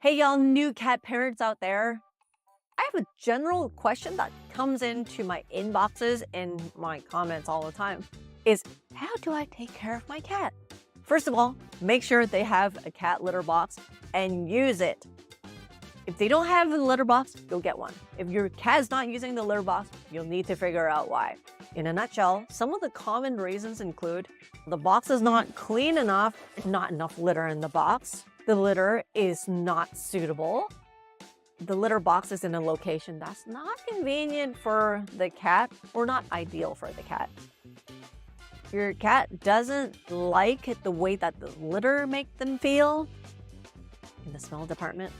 Hey, y'all new cat parents out there. I have a general question that comes into my inboxes and my comments all the time is how do I take care of my cat? First of all, make sure they have a cat litter box and use it. If they don't have a litter box, go get one. If your cat is not using the litter box, you'll need to figure out why. In a nutshell, some of the common reasons include the box is not clean enough, not enough litter in the box, the litter is not suitable, the litter box is in a location that's not convenient for the cat or not ideal for the cat. Your cat doesn't like the way that the litter makes them feel in the smell department.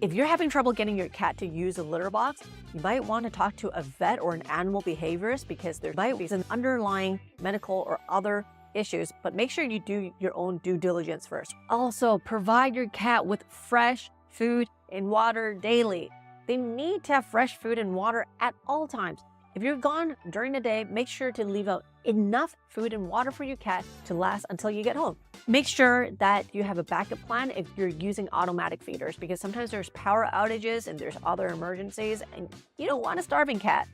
If you're having trouble getting your cat to use a litter box, you might want to talk to a vet or an animal behaviorist because there might be some underlying medical or other issues, but make sure you do your own due diligence first. Also, provide your cat with fresh food and water daily. They need to have fresh food and water at all times. If you're gone during the day, make sure to leave out enough food and water for your cat to last until you get home. Make sure that you have a backup plan if you're using automatic feeders because sometimes there's power outages and there's other emergencies and you don't want a starving cat.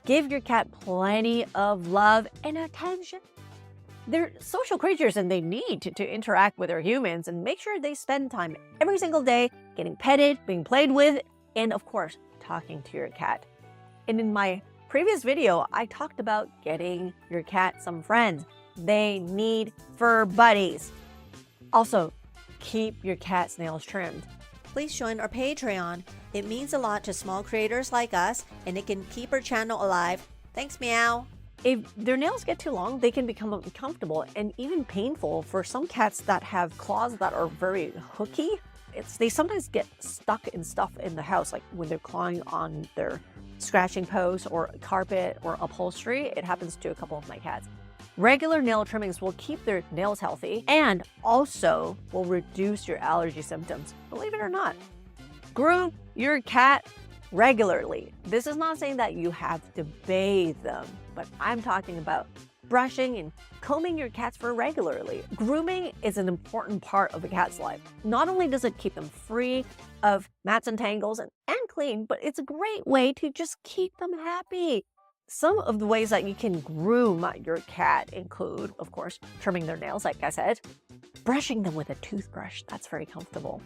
Give your cat plenty of love and attention. They're social creatures and they need to interact with their humans, and make sure they spend time every single day getting petted, being played with, and of course, talking to your cat. And in my previous video, I talked about getting your cat some friends. They need fur buddies. Also, keep your cat's nails trimmed. Please join our Patreon. It means a lot to small creators like us, and it can keep our channel alive. Thanks, Meow. If their nails get too long, they can become uncomfortable and even painful for some cats that have claws that are very hooky. They sometimes get stuck in stuff in the house, like when they're clawing on their scratching post or carpet or upholstery. It happens to a couple of my cats. Regular nail trimmings will keep their nails healthy and also will reduce your allergy symptoms, believe it or not. Groom your cat regularly. This is not saying that you have to bathe them, but I'm talking about brushing and combing your cat's fur regularly. Grooming is an important part of a cat's life. Not only does it keep them free of mats and tangles and clean, but it's a great way to just keep them happy. Some of the ways that you can groom your cat include, of course, trimming their nails, like I said, brushing them with a toothbrush. That's very comfortable.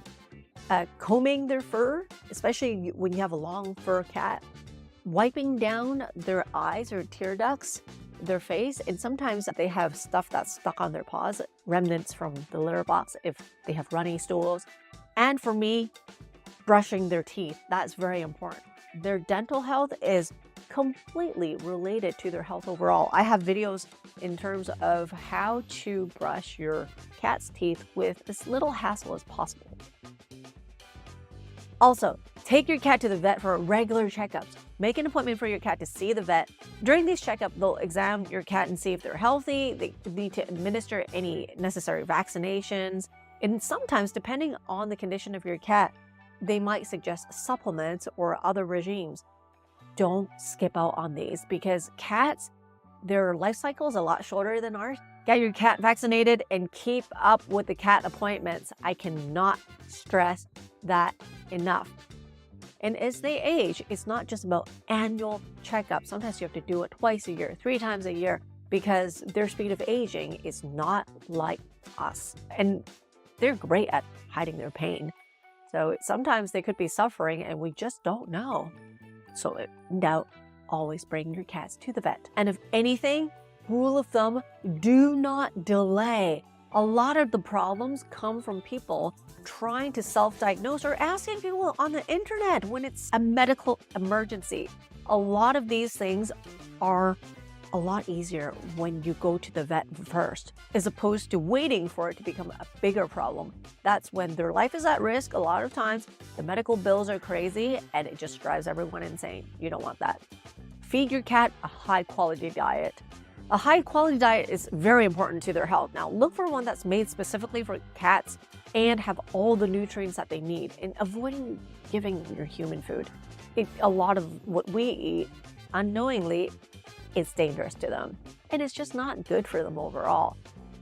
Combing their fur, especially when you have a long fur cat, wiping down their eyes or tear ducts, their face, and sometimes they have stuff that's stuck on their paws, remnants from the litter box if they have runny stools. And for me, brushing their teeth, that's very important. Their dental health is completely related to their health overall. I have videos in terms of how to brush your cat's teeth with as little hassle as possible. Also, take your cat to the vet for regular checkups. Make an appointment for your cat to see the vet. During these checkups, they'll examine your cat and see if they're healthy. They need to administer any necessary vaccinations. And sometimes, depending on the condition of your cat, they might suggest supplements or other regimes. Don't skip out on these because cats, their life cycle is a lot shorter than ours. Get your cat vaccinated and keep up with the cat appointments. I cannot stress that enough. And as they age, it's not just about annual checkups. Sometimes you have to do it twice a year, 3 times a year, because their speed of aging is not like us. And they're great at hiding their pain. So sometimes they could be suffering and we just don't know. So in doubt, always bring your cats to the vet. And if anything, rule of thumb, do not delay. A lot of the problems come from people trying to self-diagnose or asking people on the internet when it's a medical emergency. A lot of these things are a lot easier when you go to the vet first, as opposed to waiting for it to become a bigger problem. That's when their life is at risk. A lot of times, the medical bills are crazy and it just drives everyone insane. You don't want that. Feed your cat a high-quality diet. A high-quality diet is very important to their health. Now, look for one that's made specifically for cats and have all the nutrients that they need, and avoiding giving your human food. A lot of what we eat, unknowingly, it's dangerous to them, and it's just not good for them overall.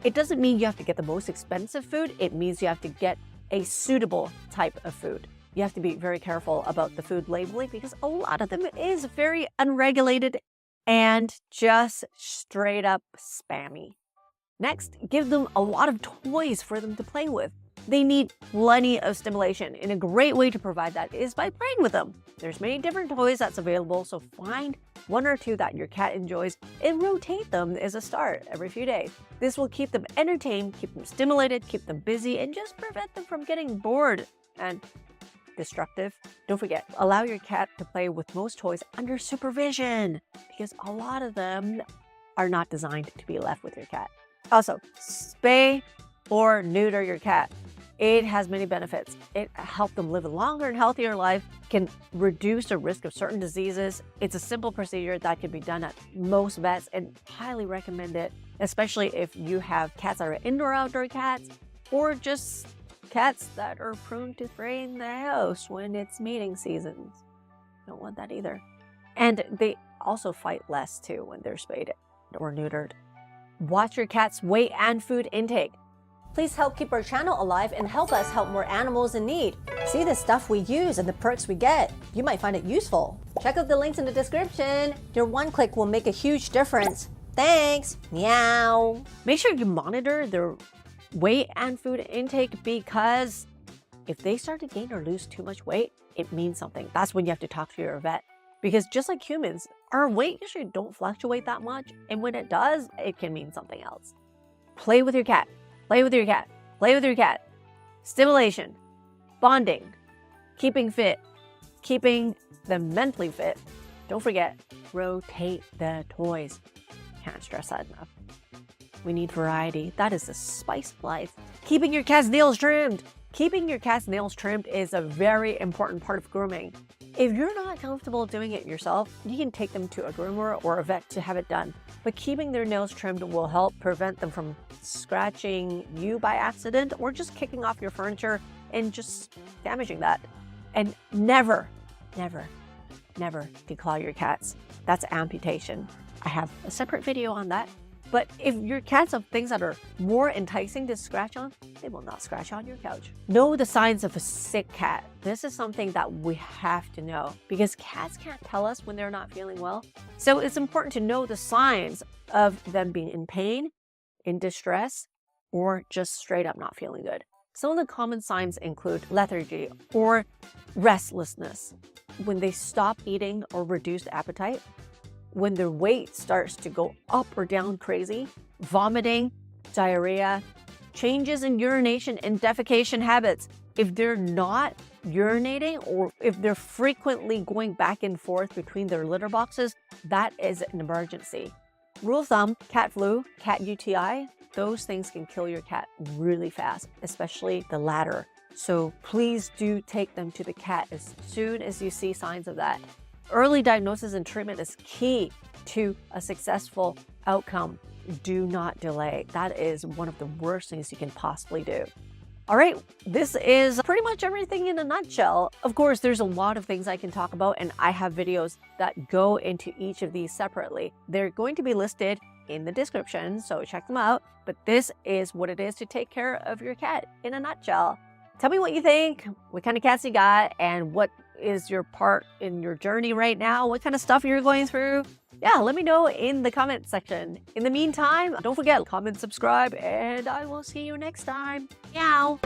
It doesn't mean you have to get the most expensive food. It means you have to get a suitable type of food. You have to be very careful about the food labeling because a lot of them is very unregulated and just straight up spammy. Next, give them a lot of toys for them to play with. They need plenty of stimulation, and a great way to provide that is by playing with them. There's many different toys that's available, so find one or two that your cat enjoys and rotate them as a start every few days. This will keep them entertained, keep them stimulated, keep them busy, and just prevent them from getting bored and destructive. Don't forget, allow your cat to play with most toys under supervision because a lot of them are not designed to be left with your cat. Also, spay or neuter your cat. It has many benefits. It helps them live a longer and healthier life, can reduce the risk of certain diseases. It's a simple procedure that can be done at most vets and highly recommend it, especially if you have cats that are indoor-outdoor cats or just cats that are prone to spraying the house when it's mating seasons. Don't want that either. And they also fight less too when they're spayed or neutered. Watch your cat's weight and food intake. Please help keep our channel alive and help us help more animals in need. See the stuff we use and the perks we get. You might find it useful. Check out the links in the description. Your one click will make a huge difference. Thanks. Meow. Make sure you monitor their weight and food intake because if they start to gain or lose too much weight, it means something. That's when you have to talk to your vet. Because just like humans, our weight usually don't fluctuate that much. And when it does, it can mean something else. Play with your cat. Play with your cat. Play with your cat. Stimulation, bonding, keeping fit, keeping them mentally fit. Don't forget, rotate the toys. Can't stress that enough. We need variety. That is the spice of life. Keeping your cat's nails trimmed. Keeping your cat's nails trimmed is a very important part of grooming. If you're not comfortable doing it yourself, you can take them to a groomer or a vet to have it done. But keeping their nails trimmed will help prevent them from scratching you by accident or just kicking off your furniture and just damaging that. And never, never, never declaw your cats. That's amputation. I have a separate video on that. But if your cats have things that are more enticing to scratch on, they will not scratch on your couch. Know the signs of a sick cat. This is something that we have to know because cats can't tell us when they're not feeling well. So it's important to know the signs of them being in pain, in distress, or just straight up not feeling good. Some of the common signs include lethargy or restlessness, when they stop eating or reduced appetite, when their weight starts to go up or down crazy, vomiting, diarrhea, changes in urination and defecation habits. If they're not urinating or if they're frequently going back and forth between their litter boxes, that is an emergency. Rule of thumb, cat flu, cat UTI, those things can kill your cat really fast, especially the latter. So please do take them to the cat as soon as you see signs of that. Early diagnosis and treatment is key to a successful outcome. Do not delay. That is one of the worst things you can possibly do. All right, this is pretty much everything in a nutshell. Of course, there's a lot of things I can talk about, and I have videos that go into each of these separately. They're going to be listed in the description, so check them out. But this is what it is to take care of your cat in a nutshell. Tell me what you think, what kind of cats you got, and what is your part in your journey right now, what kind of stuff you're going through. Yeah, let me know in the comment section. In the meantime, don't forget, comment, subscribe, and I will see you next time. Meow.